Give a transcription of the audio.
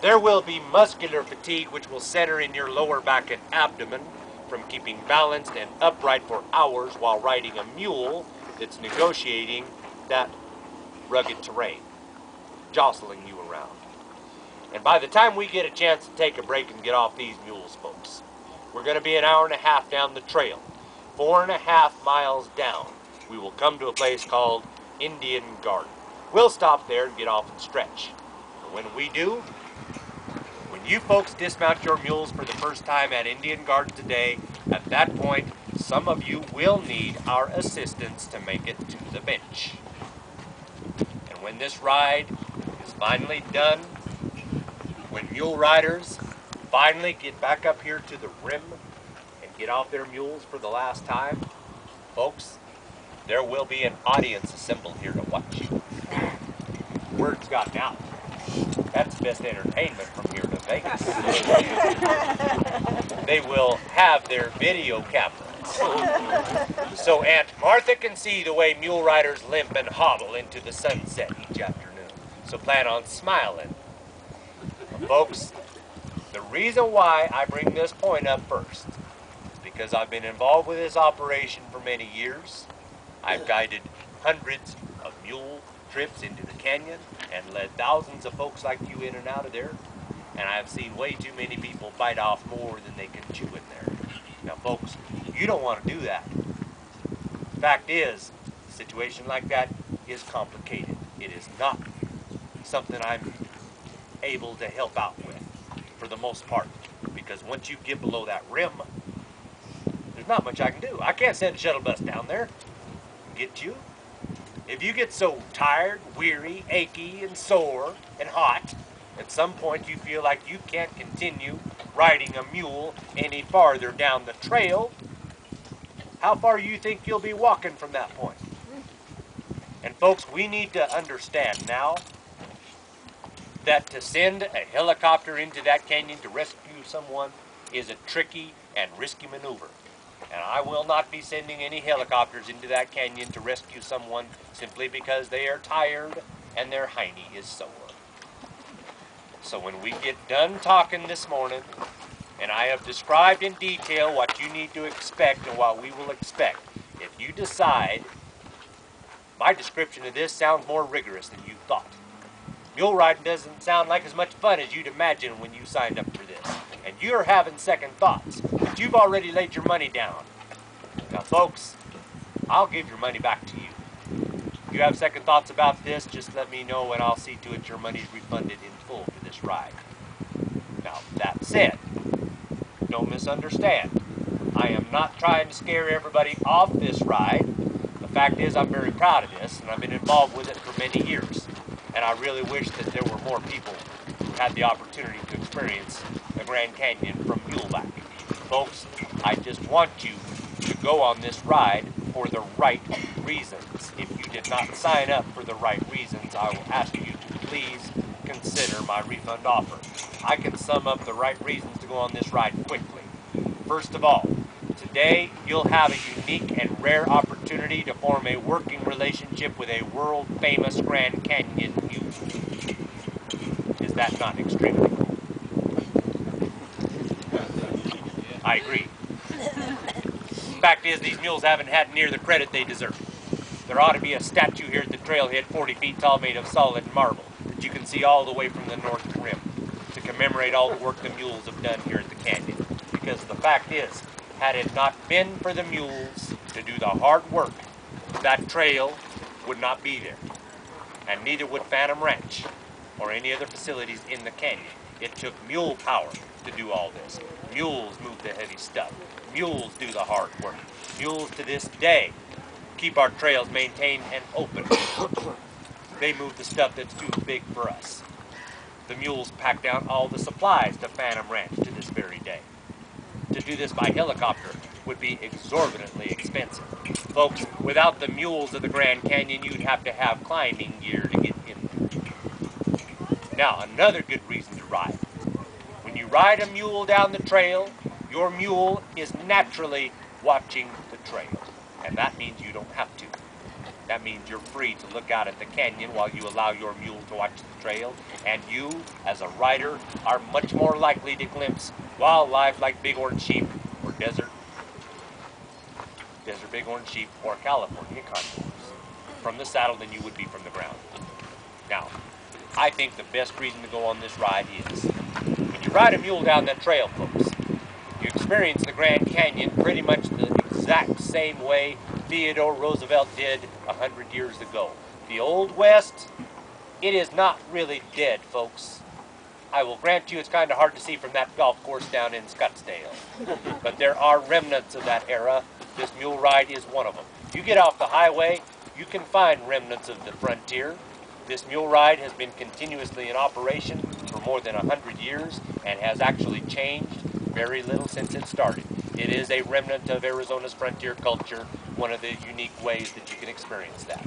There will be muscular fatigue, which will center in your lower back and abdomen from keeping balanced and upright for hours while riding a mule that's negotiating that rugged terrain, jostling you around. And by the time we get a chance to take a break and get off these mules, folks, we're going to be an hour and a half down the trail. 4.5 miles down, we will come to a place called Indian Garden. We'll stop there and get off and stretch. And when we do, when you folks dismount your mules for the first time at Indian Garden today, at that point, some of you will need our assistance to make it to the bench. And when this ride is finally done, when mule riders finally get back up here to the rim and get off their mules for the last time, folks, there will be an audience assembled here to watch you. Word's gotten out. That's the best entertainment from here to Vegas. They will have their video cameras. So Aunt Martha can see the way mule riders limp and hobble into the sunset each afternoon. So plan on smiling. Folks, the reason why I bring this point up first is because I've been involved with this operation for many years. I've guided hundreds of mule trips into the canyon and led thousands of folks like you in and out of there. And I've seen way too many people bite off more than they can chew in there. Now folks, you don't want to do that. Fact is, a situation like that is complicated. It is not something I'm able to help out with for the most part, because once you get below that rim, there's not much I can do. I can't send a shuttle bus down there and get you. If you get so tired, weary, achy, and sore, and hot, at some point you feel like you can't continue riding a mule any farther down the trail, how far do you think you'll be walking from that point? And folks, we need to understand now that to send a helicopter into that canyon to rescue someone is a tricky and risky maneuver. And I will not be sending any helicopters into that canyon to rescue someone simply because they are tired and their hiney is sore. So when we get done talking this morning, and I have described in detail what you need to expect and what we will expect, if you decide my description of this sounds more rigorous than you thought, mule riding doesn't sound like as much fun as you'd imagine when you signed up for this, and you're having second thoughts, but you've already laid your money down. Now folks, I'll give your money back to you. If you have second thoughts about this, just let me know and I'll see to it your money's refunded in full for this ride. Now that said, don't misunderstand. I am not trying to scare everybody off this ride. The fact is I'm very proud of this and I've been involved with it for many years. And I really wish that there were more people who had the opportunity to experience the Grand Canyon from muleback. Folks, I just want you to go on this ride for the right reasons. If you did not sign up for the right reasons, I will ask you to please consider my refund offer. I can sum up the right reasons to go on this ride quickly. First of all, today you'll have a unique and rare opportunity to form a working relationship with a world-famous Grand Canyon mule. Is that not extremely cool? I agree. Fact is, these mules haven't had near the credit they deserve. There ought to be a statue here at the trailhead 40 feet tall made of solid marble that you can see all the way from the north rim to commemorate all the work the mules have done here at the canyon. Because the fact is, had it not been for the mules to do the hard work, that trail would not be there. And neither would Phantom Ranch or any other facilities in the canyon. It took mule power to do all this. Mules move the heavy stuff. Mules do the hard work. Mules to this day keep our trails maintained and open. They move the stuff that's too big for us. The mules pack down all the supplies to Phantom Ranch to this very day. To do this by helicopter would be exorbitantly expensive. Folks, without the mules of the Grand Canyon, you'd have to have climbing gear to get in there. Now, another good reason to ride. When you ride a mule down the trail, your mule is naturally watching the trail. And that means you don't have to. That means you're free to look out at the canyon while you allow your mule to watch the trail, and you, as a rider, are much more likely to glimpse wildlife like bighorn sheep or desert bighorn sheep or California condors from the saddle than you would be from the ground. Now, I think the best reason to go on this ride is when you ride a mule down that trail, folks, you experience the Grand Canyon pretty much the exact same way Theodore Roosevelt did 100 years ago. The Old West, it is not really dead, folks. I will grant you it's kind of hard to see from that golf course down in Scottsdale. But there are remnants of that era. This mule ride is one of them. You get off the highway, you can find remnants of the frontier. This mule ride has been continuously in operation for more than 100 years and has actually changed very little since it started. It is a remnant of Arizona's frontier culture, one of the unique ways that you can experience that.